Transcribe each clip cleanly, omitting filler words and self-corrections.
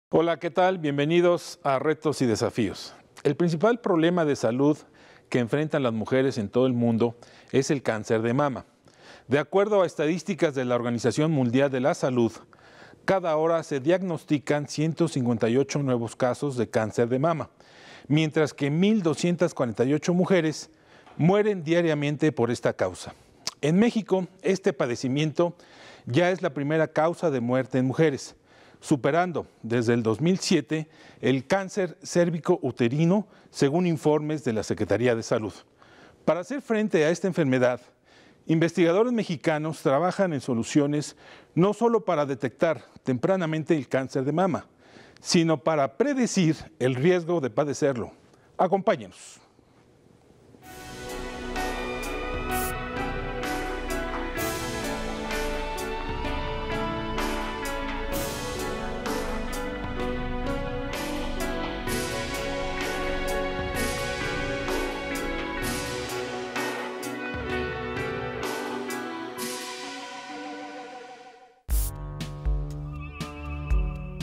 Hola, ¿qué tal? Bienvenidos a Retos y Desafíos. El principal problema de salud que enfrentan las mujeres en todo el mundo es el cáncer de mama. De acuerdo a estadísticas de la Organización Mundial de la Salud, cada hora se diagnostican 158 nuevos casos de cáncer de mama, mientras que 1.248 mujeres mueren diariamente por esta causa. En México, este padecimiento ya es la primera causa de muerte en mujeres, superando desde el 2007 el cáncer cérvico-uterino, según informes de la Secretaría de Salud. Para hacer frente a esta enfermedad, investigadores mexicanos trabajan en soluciones no solo para detectar tempranamente el cáncer de mama, sino para predecir el riesgo de padecerlo. Acompáñenos.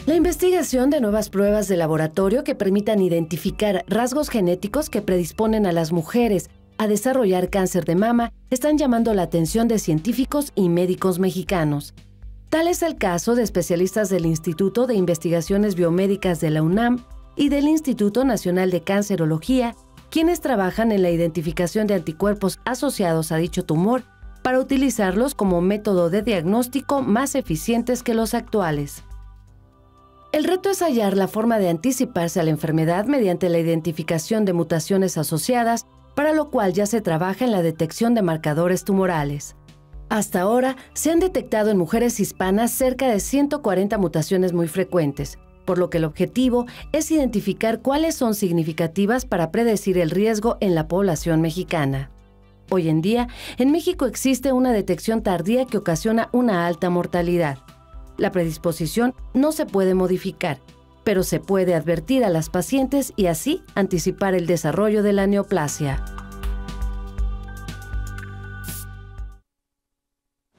La investigación de nuevas pruebas de laboratorio que permitan identificar rasgos genéticos que predisponen a las mujeres a desarrollar cáncer de mama están llamando la atención de científicos y médicos mexicanos. Tal es el caso de especialistas del Instituto de Investigaciones Biomédicas de la UNAM y del Instituto Nacional de Cancerología, quienes trabajan en la identificación de anticuerpos asociados a dicho tumor para utilizarlos como método de diagnóstico más eficientes que los actuales. El reto es hallar la forma de anticiparse a la enfermedad mediante la identificación de mutaciones asociadas, para lo cual ya se trabaja en la detección de marcadores tumorales. Hasta ahora, se han detectado en mujeres hispanas cerca de 140 mutaciones muy frecuentes, por lo que el objetivo es identificar cuáles son significativas para predecir el riesgo en la población mexicana. Hoy en día, en México existe una detección tardía que ocasiona una alta mortalidad. La predisposición no se puede modificar, pero se puede advertir a las pacientes y así anticipar el desarrollo de la neoplasia.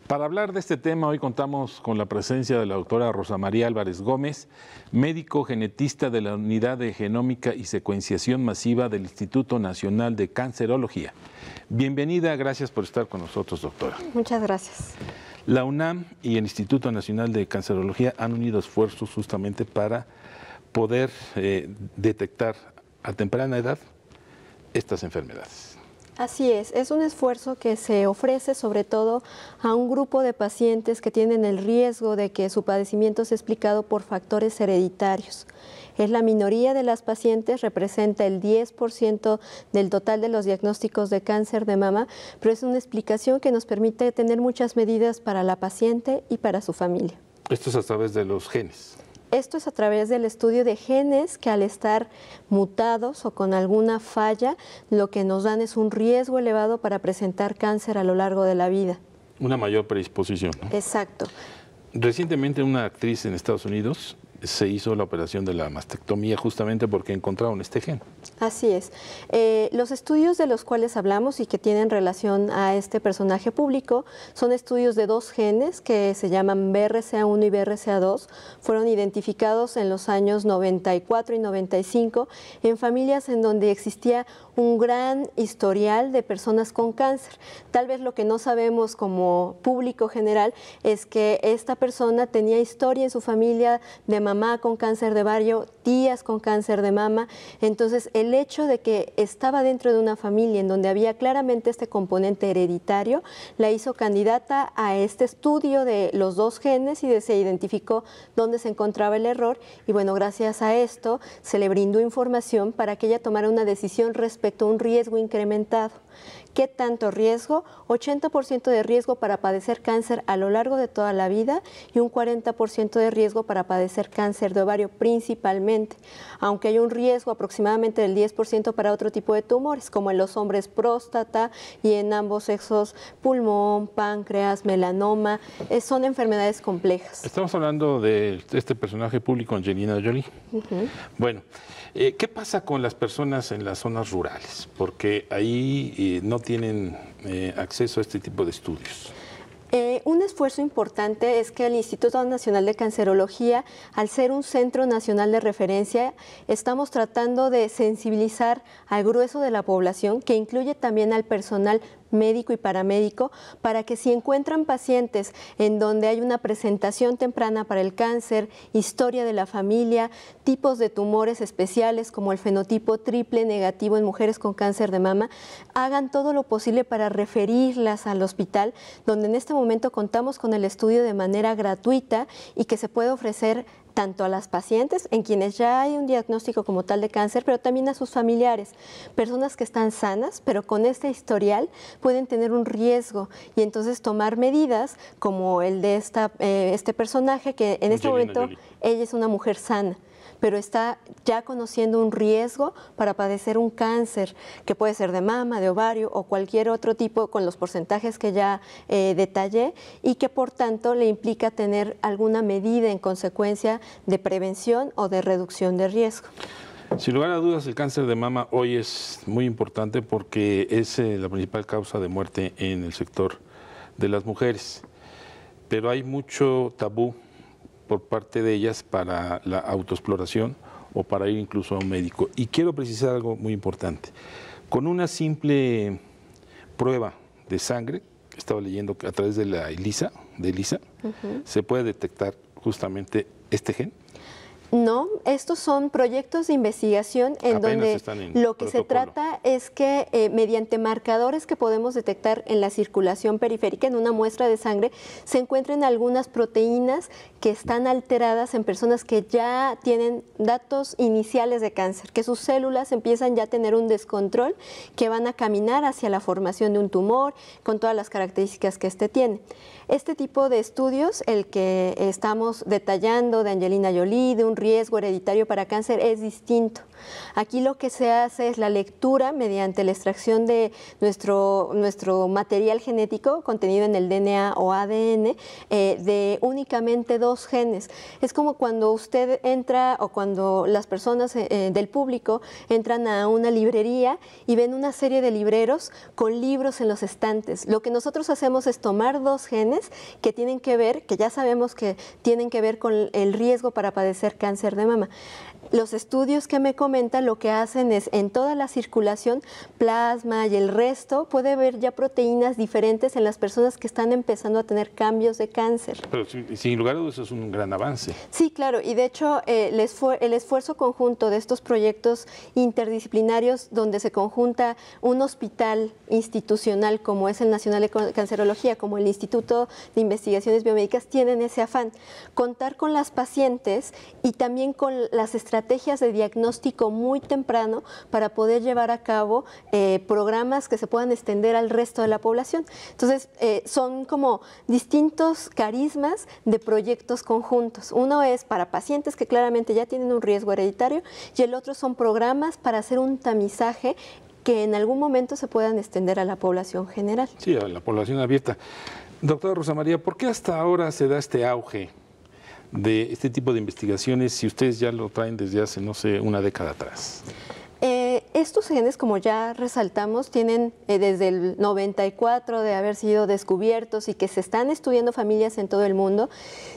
Para hablar de este tema, hoy contamos con la presencia de la doctora Rosa María Álvarez Gómez, médico genetista de la Unidad de Genómica y Secuenciación Masiva del Instituto Nacional de Cancerología. Bienvenida, gracias por estar con nosotros, doctora. Muchas gracias. La UNAM y el Instituto Nacional de Cancerología han unido esfuerzos justamente para poder detectar a temprana edad estas enfermedades. Así es un esfuerzo que se ofrece sobre todo a un grupo de pacientes que tienen el riesgo de que su padecimiento sea explicado por factores hereditarios. Es la minoría de las pacientes, representa el 10% del total de los diagnósticos de cáncer de mama, pero es una explicación que nos permite tener muchas medidas para la paciente y para su familia. Esto es a través de los genes. Esto es a través del estudio de genes que al estar mutados o con alguna falla, lo que nos dan es un riesgo elevado para presentar cáncer a lo largo de la vida. Una mayor predisposición, ¿no? Exacto. Recientemente una actriz en Estados Unidos se hizo la operación de la mastectomía justamente porque encontraron este gen. Así es. Los estudios de los cuales hablamos y que tienen relación a este personaje público son estudios de dos genes que se llaman BRCA1 y BRCA2. Fueron identificados en los años 94 y 95 en familias en donde existía un gran historial de personas con cáncer. Tal vez lo que no sabemos como público general es que esta persona tenía historia en su familia de mamá con cáncer de ovario, tías con cáncer de mama. Entonces, el hecho de que estaba dentro de una familia en donde había claramente este componente hereditario, la hizo candidata a este estudio de los dos genes y se identificó dónde se encontraba el error. Y bueno, gracias a esto se le brindó información para que ella tomara una decisión respecto a un riesgo incrementado. ¿Qué tanto riesgo? 80% de riesgo para padecer cáncer a lo largo de toda la vida y un 40% de riesgo para padecer cáncer de ovario principalmente, aunque hay un riesgo aproximadamente del 10% para otro tipo de tumores, como en los hombres próstata y en ambos sexos pulmón, páncreas, melanoma, son enfermedades complejas. Estamos hablando de este personaje público, Angelina Jolie. Bueno, ¿qué pasa con las personas en las zonas rurales? Porque ahí no tienen acceso a este tipo de estudios. Un esfuerzo importante es que el Instituto Nacional de Cancerología, al ser un centro nacional de referencia, estamos tratando de sensibilizar al grueso de la población, que incluye también al personal médico y paramédico, para que si encuentran pacientes en donde hay una presentación temprana para el cáncer, historia de la familia, tipos de tumores especiales como el fenotipo triple negativo en mujeres con cáncer de mama, hagan todo lo posible para referirlas al hospital, donde en este momento contamos con el estudio de manera gratuita y que se puede ofrecer tanto a las pacientes, en quienes ya hay un diagnóstico como tal de cáncer, pero también a sus familiares, personas que están sanas, pero con este historial pueden tener un riesgo y entonces tomar medidas como el de este personaje, que en este momento ella es una mujer sana, pero está ya conociendo un riesgo para padecer un cáncer, que puede ser de mama, de ovario o cualquier otro tipo, con los porcentajes que ya detallé, y que por tanto le implica tener alguna medida en consecuencia de prevención o de reducción de riesgo. Sin lugar a dudas, el cáncer de mama hoy es muy importante porque es la principal causa de muerte en el sector de las mujeres, pero hay mucho tabú por parte de ellas para la autoexploración o para ir incluso a un médico. Y quiero precisar algo muy importante. Con una simple prueba de sangre, estaba leyendo que a través de la ELISA, se puede detectar justamente este gen. No, estos son proyectos de investigación en donde lo que se trata es que mediante marcadores que podemos detectar en la circulación periférica, en una muestra de sangre, se encuentren algunas proteínas que están alteradas en personas que ya tienen datos iniciales de cáncer, que sus células empiezan ya a tener un descontrol, que van a caminar hacia la formación de un tumor con todas las características que este tiene. Este tipo de estudios, el que estamos detallando de Angelina Jolie, de un riesgo hereditario para cáncer, es distinto. Aquí lo que se hace es la lectura mediante la extracción de nuestro material genético contenido en el DNA o ADN de únicamente 2 genes. Es como cuando usted entra o cuando las personas del público entran a una librería y ven una serie de libreros con libros en los estantes. Lo que nosotros hacemos es tomar 2 genes que tienen que ver, que ya sabemos que tienen que ver con el riesgo para padecer cáncer de mama. Los estudios que me comentan lo que hacen es, en toda la circulación, plasma y el resto, puede haber ya proteínas diferentes en las personas que están empezando a tener cambios de cáncer. Pero sin lugar a dudas es un gran avance. Sí, claro, y de hecho el esfuerzo conjunto de estos proyectos interdisciplinarios donde se conjunta un hospital institucional como es el Nacional de Cancerología, como el Instituto de Investigaciones Biomédicas, tienen ese afán, contar con las pacientes y también con las estrategias de diagnóstico muy temprano para poder llevar a cabo programas que se puedan extender al resto de la población. Entonces, son como distintos carismas de proyectos conjuntos. Uno es para pacientes que claramente ya tienen un riesgo hereditario y el otro son programas para hacer un tamizaje que en algún momento se puedan extender a la población general. Sí, a la población abierta. Doctora Rosa María, ¿por qué hasta ahora se da este auge de este tipo de investigaciones si ustedes ya lo traen desde hace, no sé, una década atrás? Estos genes, como ya resaltamos, tienen desde el 94 de haber sido descubiertos y que se están estudiando familias en todo el mundo.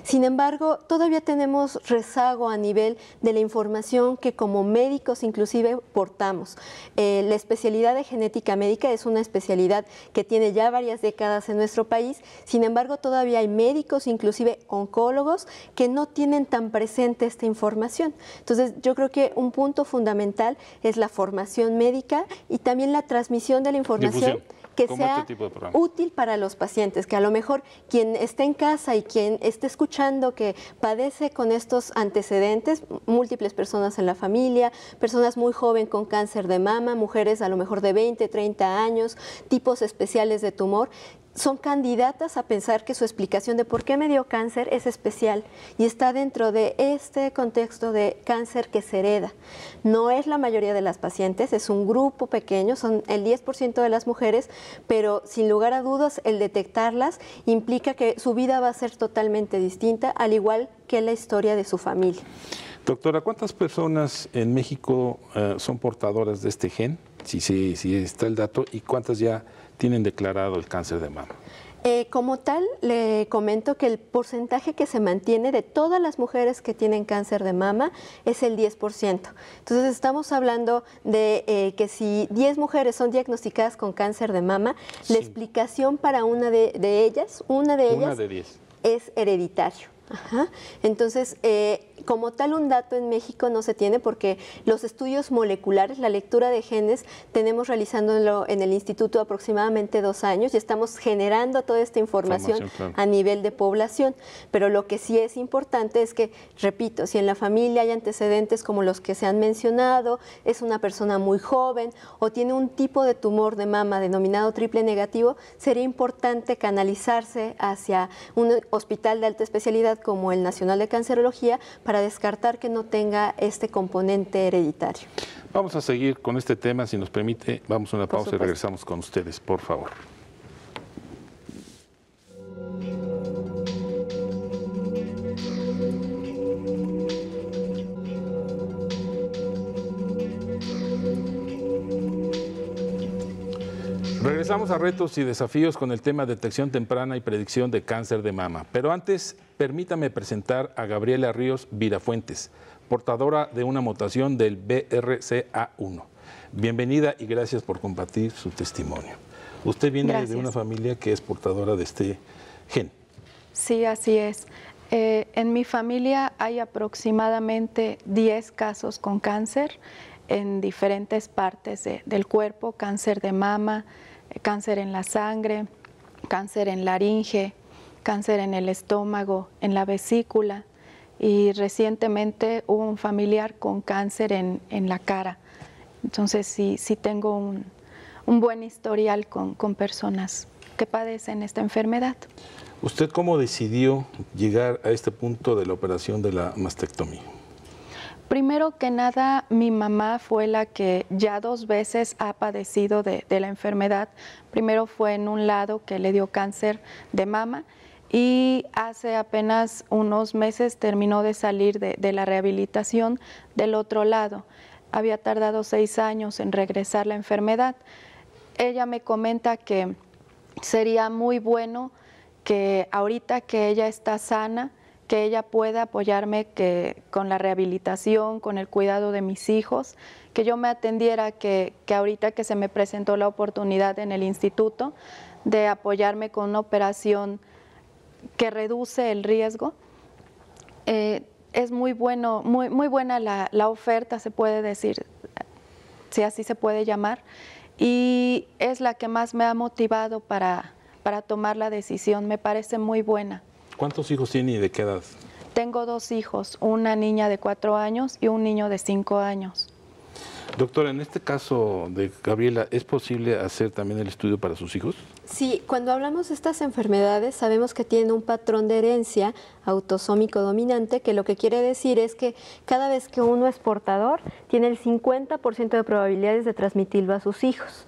Sin embargo, todavía tenemos rezago a nivel de la información que como médicos inclusive portamos. La especialidad de genética médica es una especialidad que tiene ya varias décadas en nuestro país. Sin embargo, todavía hay médicos, inclusive oncólogos, que no tienen tan presente esta información. Entonces, yo creo que un punto fundamental es la formación médica y también la transmisión de la información que sea útil para los pacientes, que a lo mejor quien esté en casa y quien esté escuchando que padece con estos antecedentes, múltiples personas en la familia, personas muy jóvenes con cáncer de mama, mujeres a lo mejor de 20, 30 años, tipos especiales de tumor, son candidatas a pensar que su explicación de por qué me dio cáncer es especial y está dentro de este contexto de cáncer que se hereda. No es la mayoría de las pacientes, es un grupo pequeño, son el 10% de las mujeres, pero sin lugar a dudas el detectarlas implica que su vida va a ser totalmente distinta, al igual que la historia de su familia. Doctora, ¿cuántas personas en México son portadoras de este gen? Si está el dato, ¿y cuántas ya tienen declarado el cáncer de mama? Como tal, le comento que el porcentaje que se mantiene de todas las mujeres que tienen cáncer de mama es el 10%. Entonces, estamos hablando de que si 10 mujeres son diagnosticadas con cáncer de mama, sí, la explicación para una de ellas, una de 10, es hereditario. Ajá. Entonces, como tal, un dato en México no se tiene porque los estudios moleculares, la lectura de genes, tenemos realizándolo en el instituto aproximadamente 2 años y estamos generando toda esta información claro, a nivel de población. Pero lo que sí es importante es que, repito, si en la familia hay antecedentes como los que se han mencionado, es una persona muy joven o tiene un tipo de tumor de mama denominado triple negativo, sería importante canalizarse hacia un hospital de alta especialidad como el Nacional de Cancerología para descartar que no tenga este componente hereditario. Vamos a seguir con este tema, si nos permite, vamos a una pausa y regresamos con ustedes, por favor. Regresamos a Retos y Desafíos con el tema detección temprana y predicción de cáncer de mama. Pero antes, permítame presentar a Gabriela Ríos Virafuentes, portadora de una mutación del BRCA1. Bienvenida y gracias por compartir su testimonio. Usted viene de una familia que es portadora de este gen. Sí, así es. En mi familia hay aproximadamente 10 casos con cáncer en diferentes partes del cuerpo, cáncer de mama, cáncer en la sangre, cáncer en laringe, cáncer en el estómago, en la vesícula y recientemente hubo un familiar con cáncer en la cara. Entonces sí tengo un buen historial con personas que padecen esta enfermedad. ¿Usted cómo decidió llegar a este punto de la operación de la mastectomía? Primero que nada, mi mamá fue la que ya 2 veces ha padecido de la enfermedad. Primero fue en un lado que le dio cáncer de mama y hace apenas unos meses terminó de salir de la rehabilitación del otro lado. Había tardado 6 años en regresar la enfermedad. Ella me comenta que sería muy bueno que ahorita que ella está sana, que ella pueda apoyarme con la rehabilitación, con el cuidado de mis hijos, que yo me atendiera, que ahorita que se me presentó la oportunidad en el instituto de apoyarme con una operación que reduce el riesgo. Es muy bueno, muy buena la oferta, se puede decir, si así se puede llamar, y es la que más me ha motivado para tomar la decisión, me parece muy buena. ¿Cuántos hijos tiene y de qué edad? Tengo 2 hijos, una niña de 4 años y un niño de 5 años. Doctora, en este caso de Gabriela, ¿es posible hacer también el estudio para sus hijos? Sí, cuando hablamos de estas enfermedades sabemos que tienen un patrón de herencia autosómico dominante, que lo que quiere decir es que cada vez que uno es portador, tiene el 50% de probabilidades de transmitirlo a sus hijos.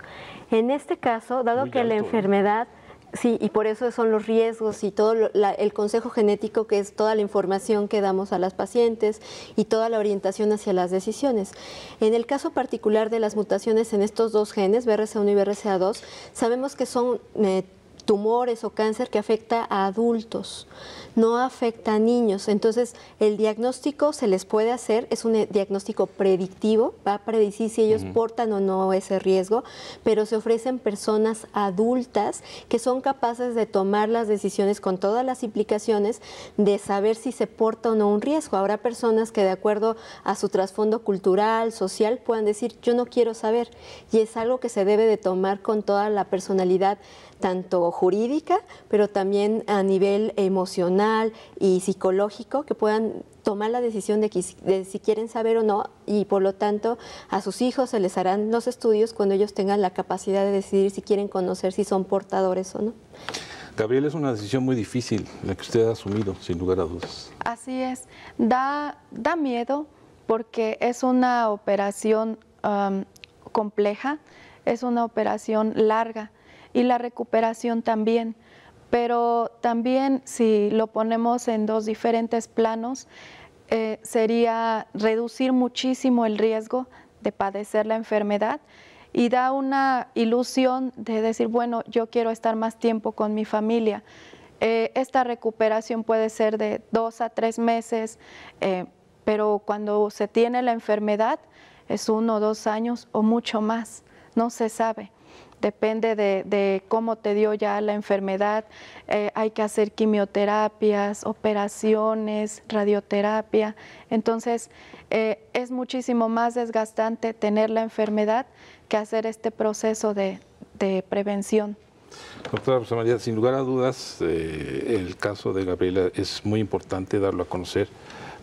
En este caso, dado que la enfermedad... Sí, y por eso son los riesgos y todo el consejo genético, que es toda la información que damos a las pacientes y toda la orientación hacia las decisiones. En el caso particular de las mutaciones en estos 2 genes, BRCA1 y BRCA2, sabemos que son tumores o cáncer que afecta a adultos, no afecta a niños. Entonces, el diagnóstico se les puede hacer, es un diagnóstico predictivo, va a predecir si ellos portan o no ese riesgo, pero se ofrecen personas adultas que son capaces de tomar las decisiones con todas las implicaciones de saber si se porta o no un riesgo. Habrá personas que de acuerdo a su trasfondo cultural, social, puedan decir, yo no quiero saber, y es algo que se debe de tomar con toda la personalidad, tanto jurídica, pero también a nivel emocional y psicológico, que puedan tomar la decisión de si quieren saber o no, y por lo tanto a sus hijos se les harán los estudios cuando ellos tengan la capacidad de decidir si quieren conocer si son portadores o no. Gabriela, es una decisión muy difícil la que usted ha asumido, sin lugar a dudas. Así es, da miedo porque es una operación compleja, es una operación larga, y la recuperación también, pero también si lo ponemos en 2 diferentes planos, sería reducir muchísimo el riesgo de padecer la enfermedad y da una ilusión de decir, bueno, yo quiero estar más tiempo con mi familia. Esta recuperación puede ser de 2 a 3 meses, pero cuando se tiene la enfermedad es 1 o 2 años o mucho más, no se sabe. Depende de cómo te dio ya la enfermedad. Hay que hacer quimioterapias, operaciones, radioterapia. Entonces, es muchísimo más desgastante tener la enfermedad que hacer este proceso de prevención. Doctora Rosa María, sin lugar a dudas, el caso de Gabriela es muy importante darlo a conocer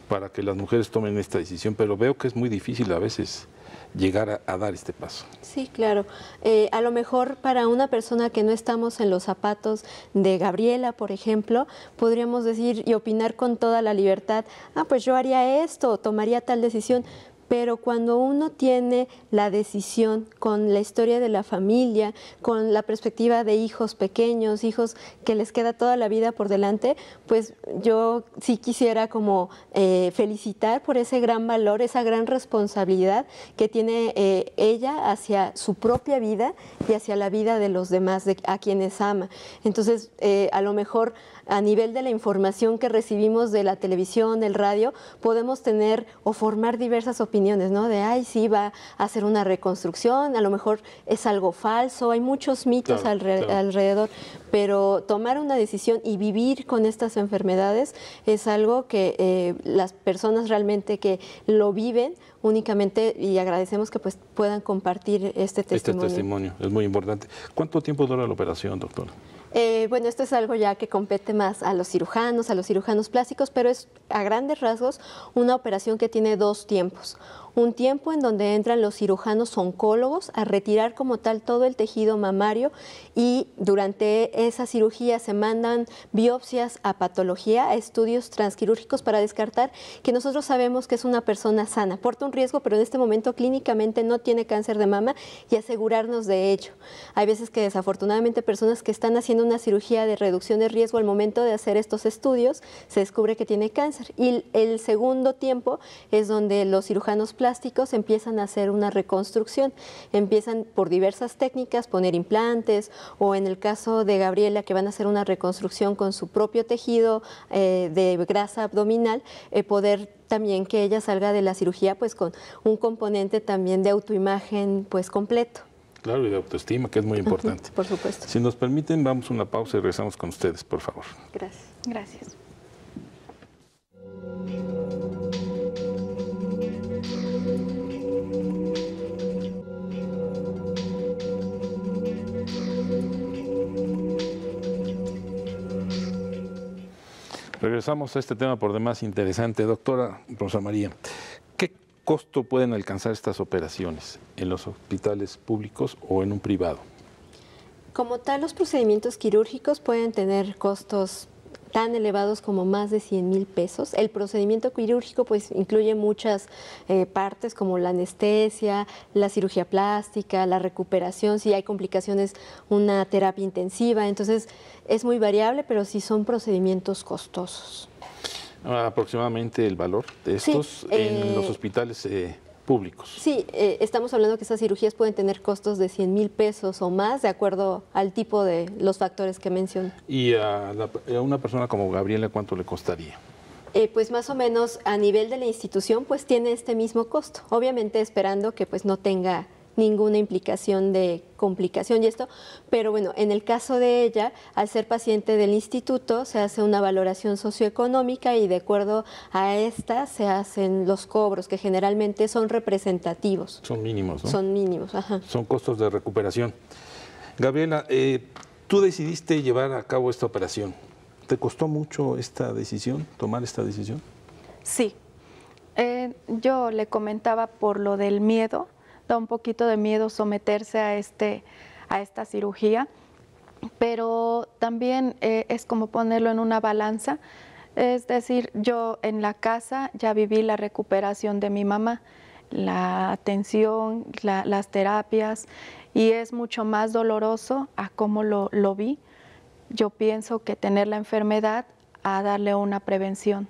para que las mujeres tomen esta decisión, pero veo que es muy difícil a veces llegar a dar este paso. Sí, claro. A lo mejor para una persona que no estamos en los zapatos de Gabriela, por ejemplo, podríamos decir y opinar con toda la libertad, pues yo haría esto, tomaría tal decisión. Pero cuando uno tiene la decisión con la historia de la familia, con la perspectiva de hijos pequeños, hijos que les queda toda la vida por delante, pues yo sí quisiera como felicitar por ese gran valor, esa gran responsabilidad que tiene ella hacia su propia vida y hacia la vida de los demás, a quienes ama. Entonces, a lo mejor a nivel de la información que recibimos de la televisión, del radio, podemos tener o formar diversas opiniones, ¿no? De, ay, sí, va a hacer una reconstrucción, a lo mejor es algo falso, hay muchos mitos alrededor, pero tomar una decisión y vivir con estas enfermedades es algo que las personas realmente que lo viven únicamente, y agradecemos que pues puedan compartir este testimonio. Este testimonio es muy importante. ¿Cuánto tiempo dura la operación, doctora? Bueno, esto es algo ya que compete más a los cirujanos plásticos, pero es a grandes rasgos una operación que tiene 2 tiempos. Un tiempo en donde entran los cirujanos oncólogos a retirar como tal todo el tejido mamario y durante esa cirugía se mandan biopsias a patología, a estudios transquirúrgicos para descartar que nosotros sabemos que es una persona sana. Porta un riesgo, pero en este momento clínicamente no tiene cáncer de mama y asegurarnos de ello. Hay veces que desafortunadamente personas que están haciendo una cirugía de reducción de riesgo al momento de hacer estos estudios se descubre que tiene cáncer. Y el segundo tiempo es donde los cirujanos plásticos empiezan a hacer una reconstrucción. Empiezan por diversas técnicas, poner implantes o en el caso de Gabriela que van a hacer una reconstrucción con su propio tejido de grasa abdominal, poder también que ella salga de la cirugía pues con un componente también de autoimagen pues completo. Claro, y de autoestima, que es muy importante. Por supuesto. Si nos permiten, vamos a una pausa y regresamos con ustedes, por favor. Gracias. Gracias. Regresamos a este tema por demás interesante. Doctora Rosa María, ¿qué costo pueden alcanzar estas operaciones en los hospitales públicos o en un privado? Como tal, los procedimientos quirúrgicos pueden tener costos tan elevados como más de 100,000 pesos. El procedimiento quirúrgico pues incluye muchas partes como la anestesia, la cirugía plástica, la recuperación, si hay complicaciones, una terapia intensiva. Entonces es muy variable, pero sí son procedimientos costosos. Aproximadamente el valor de estos en los hospitales públicos. Sí, estamos hablando que estas cirugías pueden tener costos de 100,000 pesos o más, de acuerdo al tipo de los factores que mencioné. ¿Y a una persona como Gabriela cuánto le costaría? Pues más o menos a nivel de la institución pues tiene este mismo costo, obviamente esperando que pues no tenga ninguna implicación de complicación y esto, pero bueno, en el caso de ella, al ser paciente del instituto, se hace una valoración socioeconómica y de acuerdo a esta se hacen los cobros, que generalmente son representativos. Son mínimos, ¿no? Son mínimos, ajá. Son costos de recuperación. Gabriela, tú decidiste llevar a cabo esta operación. ¿Te costó mucho esta decisión, tomar esta decisión? Sí. Yo le comentaba por lo del miedo. Da un poquito de miedo someterse a esta cirugía, pero también es como ponerlo en una balanza. Es decir, yo en la casa ya viví la recuperación de mi mamá, la atención, las terapias, y es mucho más doloroso a cómo lo vi. Yo pienso que tener la enfermedad a darle una prevención.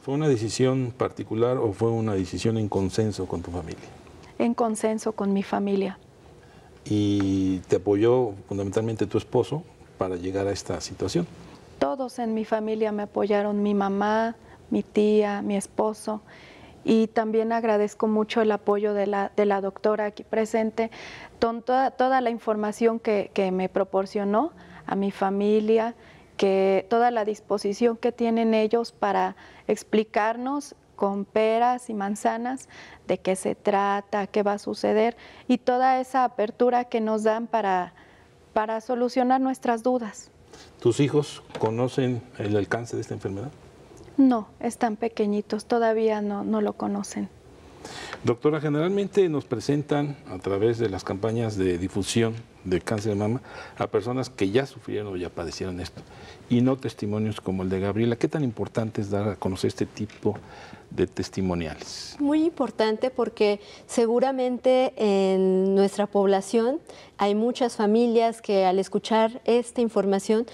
¿Fue una decisión particular o fue una decisión en consenso con tu familia? En consenso con mi familia. y te apoyó fundamentalmente tu esposo para llegar a esta situación. Todos en mi familia me apoyaron, mi mamá, mi tía, mi esposo, y también agradezco mucho el apoyo de la doctora aquí presente, con toda la información que me proporcionó a mi familia, que toda la disposición que tienen ellos para explicarnos con peras y manzanas de qué se trata, qué va a suceder, y toda esa apertura que nos dan para solucionar nuestras dudas. ¿Tus hijos conocen el alcance de esta enfermedad? No, están pequeñitos, todavía no lo conocen. Doctora, generalmente nos presentan a través de las campañas de difusión de cáncer de mama a personas que ya sufrieron o ya padecieron esto, y no testimonios como el de Gabriela. ¿Qué tan importante es dar a conocer este tipo de testimoniales? Muy importante, porque seguramente en nuestra población hay muchas familias que al escuchar esta información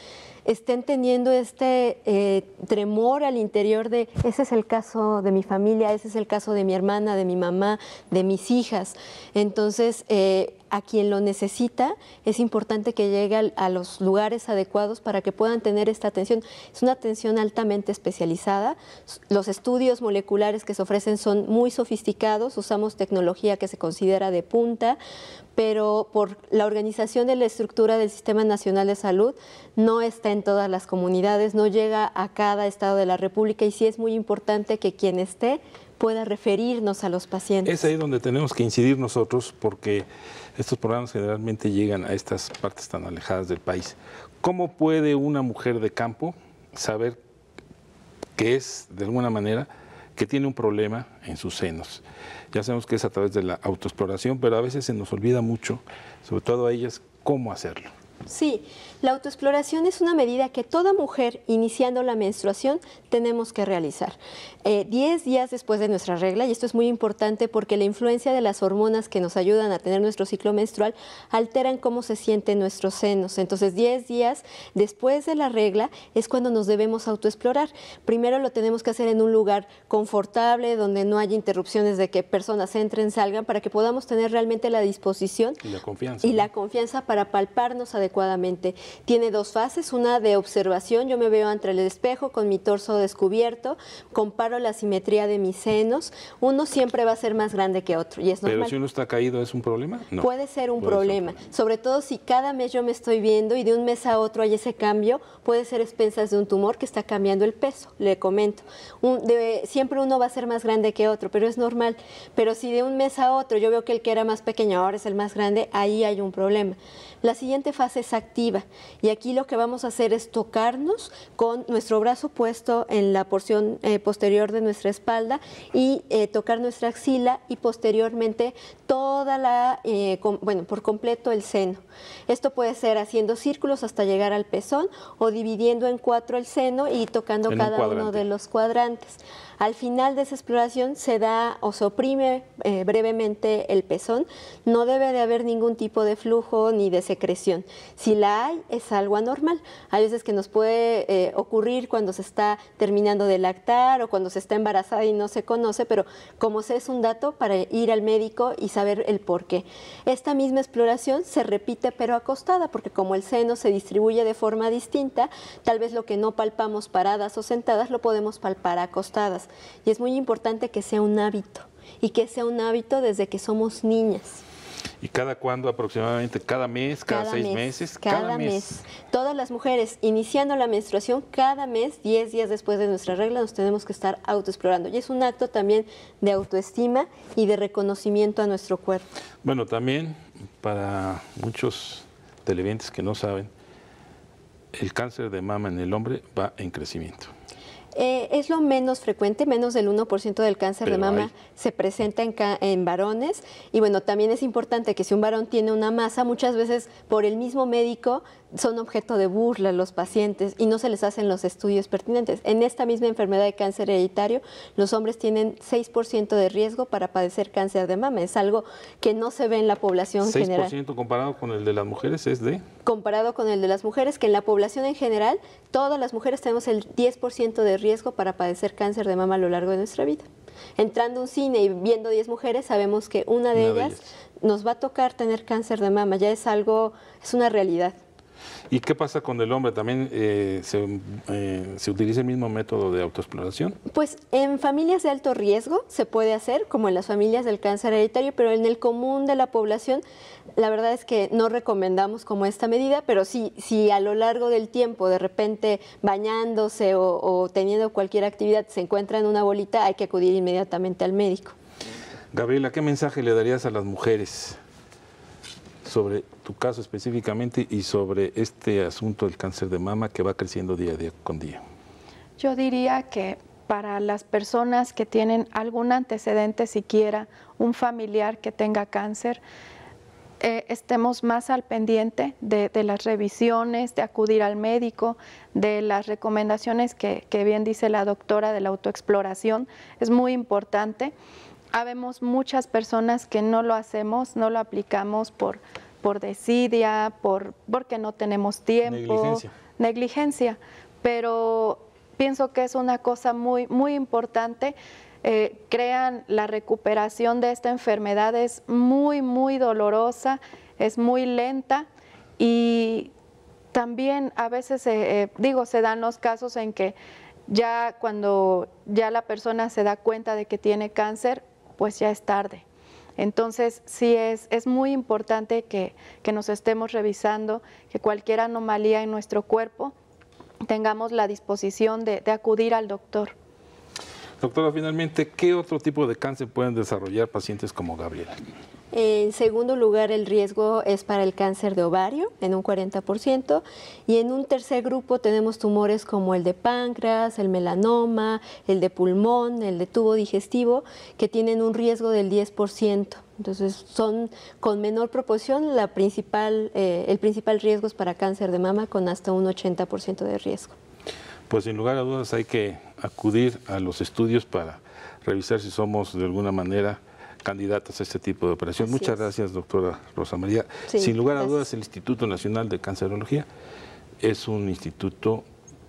estén teniendo este tremor al interior de: ese es el caso de mi familia, ese es el caso de mi hermana, de mi mamá, de mis hijas. Entonces, a quien lo necesita, es importante que llegue a los lugares adecuados para que puedan tener esta atención. Es una atención altamente especializada. Los estudios moleculares que se ofrecen son muy sofisticados, usamos tecnología que se considera de punta, pero por la organización de la estructura del Sistema Nacional de Salud no está en todas las comunidades, no llega a cada estado de la República, y sí es muy importante que quien esté pueda referirnos a los pacientes. Es ahí donde tenemos que incidir nosotros, porque estos programas generalmente llegan a estas partes tan alejadas del país. ¿Cómo puede una mujer de campo saber que es, de alguna manera, que tiene un problema en sus senos? Ya sabemos que es a través de la autoexploración, pero a veces se nos olvida mucho, sobre todo a ellas, cómo hacerlo. Sí, la autoexploración es una medida que toda mujer iniciando la menstruación tenemos que realizar. 10 días después de nuestra regla, y esto es muy importante porque la influencia de las hormonas que nos ayudan a tener nuestro ciclo menstrual alteran cómo se sienten nuestros senos. Entonces, 10 días después de la regla es cuando nos debemos autoexplorar. Primero lo tenemos que hacer en un lugar confortable, donde no haya interrupciones de que personas entren, salgan, para que podamos tener realmente la disposición y la confianza, y la confianza para palparnos adecuadamente. Tiene 2 fases, una de observación: yo me veo ante el espejo con mi torso descubierto, comparo la simetría de mis senos. Uno siempre va a ser más grande que otro, y es normal. ¿Pero si uno está caído es un problema? No. Puede ser un problema, sobre todo si cada mes yo me estoy viendo y de un mes a otro hay ese cambio. Puede ser expensas de un tumor que está cambiando el peso, le comento. Siempre uno va a ser más grande que otro, pero es normal. Pero si de un mes a otro yo veo que el que era más pequeño ahora es el más grande, ahí hay un problema. La siguiente fase es activa, y aquí lo que vamos a hacer es tocarnos con nuestro brazo puesto en la porción posterior de nuestra espalda, y tocar nuestra axila, y posteriormente toda por completo el seno. Esto puede ser haciendo círculos hasta llegar al pezón, o dividiendo en 4 el seno y tocando cada uno de los cuadrantes. Al final de esa exploración se da o se oprime brevemente el pezón. No debe de haber ningún tipo de flujo ni de secreción. Si la hay, es algo anormal. Hay veces que nos puede ocurrir cuando se está terminando de lactar o cuando se está embarazada y no se conoce, pero como sé, es un dato para ir al médico y saber el por qué. Esta misma exploración se repite pero acostada, porque como el seno se distribuye de forma distinta, tal vez lo que no palpamos paradas o sentadas lo podemos palpar acostadas. Y es muy importante que sea un hábito, y que sea un hábito desde que somos niñas. ¿Y cada cuándo aproximadamente? ¿Cada mes? ¿Cada 6 meses? Cada mes. Todas las mujeres iniciando la menstruación, cada mes, 10 días después de nuestra regla, nos tenemos que estar autoexplorando. Y es un acto también de autoestima y de reconocimiento a nuestro cuerpo. Bueno, también para muchos televidentes que no saben, el cáncer de mama en el hombre va en crecimiento. Es lo menos frecuente, menos del 1% del cáncer de mama se presenta en varones. Y bueno, también es importante que si un varón tiene una masa, muchas veces por el mismo médico son objeto de burla los pacientes y no se les hacen los estudios pertinentes. En esta misma enfermedad de cáncer hereditario, los hombres tienen 6% de riesgo para padecer cáncer de mama. Es algo que no se ve en la población general. ¿6% comparado con el de las mujeres es de? Comparado con el de las mujeres, que en la población en general, todas las mujeres tenemos el 10% de riesgo para padecer cáncer de mama a lo largo de nuestra vida. entrando a un cine y viendo 10 mujeres, sabemos que una de ellas nos va a tocar tener cáncer de mama, ya es algo, es una realidad. ¿Y qué pasa con el hombre? ¿También se utiliza el mismo método de autoexploración? Pues en familias de alto riesgo se puede hacer, como en las familias del cáncer hereditario, pero en el común de la población, la verdad es que no recomendamos como esta medida, pero sí, si a lo largo del tiempo, de repente bañándose o teniendo cualquier actividad, se encuentra en una bolita, hay que acudir inmediatamente al médico. Gabriela, ¿qué mensaje le darías a las mujeres sobre tu caso específicamente y sobre este asunto del cáncer de mama que va creciendo día a día con día? Yo diría que para las personas que tienen algún antecedente, siquiera un familiar que tenga cáncer, estemos más al pendiente de las revisiones, de acudir al médico, de las recomendaciones que bien dice la doctora de la autoexploración. Es muy importante. Habemos muchas personas que no lo hacemos, no lo aplicamos por desidia, porque no tenemos tiempo, negligencia, pero pienso que es una cosa muy, muy importante. Crean la recuperación de esta enfermedad es muy, muy dolorosa, es muy lenta y también a veces, se dan los casos en que ya cuando ya la persona se da cuenta de que tiene cáncer, pues ya es tarde. Entonces, sí es muy importante que nos estemos revisando, que cualquier anomalía en nuestro cuerpo tengamos la disposición de acudir al doctor. Doctora, finalmente, ¿qué otro tipo de cáncer pueden desarrollar pacientes como Gabriela? En segundo lugar, el riesgo es para el cáncer de ovario, en un 40%, y en un tercer grupo tenemos tumores como el de páncreas, el melanoma, el de pulmón, el de tubo digestivo, que tienen un riesgo del 10%. Entonces, son con menor proporción el principal riesgo es para cáncer de mama, con hasta un 80% de riesgo. Pues sin lugar a dudas hay que acudir a los estudios para revisar si somos de alguna manera candidatos a este tipo de operación. Muchas gracias, doctora Rosa María. Sí, sin lugar a dudas, el Instituto Nacional de Cancerología es un instituto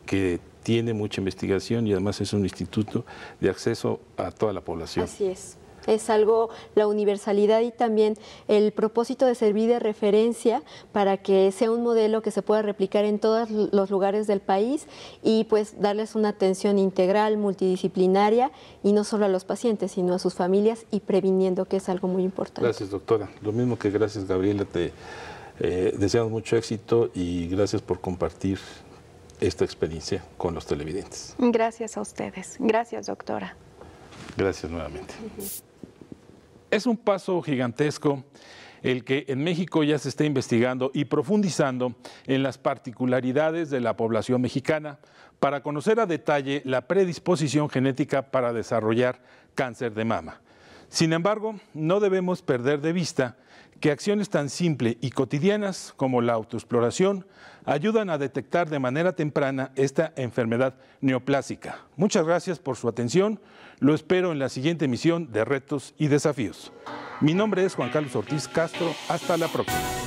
que tiene mucha investigación y además es un instituto de acceso a toda la población. Así es. Es algo, la universalidad y también el propósito de servir de referencia para que sea un modelo que se pueda replicar en todos los lugares del país y pues darles una atención integral, multidisciplinaria y no solo a los pacientes, sino a sus familias y previniendo, que es algo muy importante. Gracias, doctora. Lo mismo que gracias, Gabriela. Te deseamos mucho éxito y gracias por compartir esta experiencia con los televidentes. Gracias a ustedes. Gracias, doctora. Gracias nuevamente. Es un paso gigantesco el que en México ya se está investigando y profundizando en las particularidades de la población mexicana para conocer a detalle la predisposición genética para desarrollar cáncer de mama. Sin embargo, no debemos perder de vista que acciones tan simples y cotidianas como la autoexploración ayudan a detectar de manera temprana esta enfermedad neoplásica. Muchas gracias por su atención. Lo espero en la siguiente emisión de Retos y Desafíos. Mi nombre es Juan Carlos Ortiz Castro. Hasta la próxima.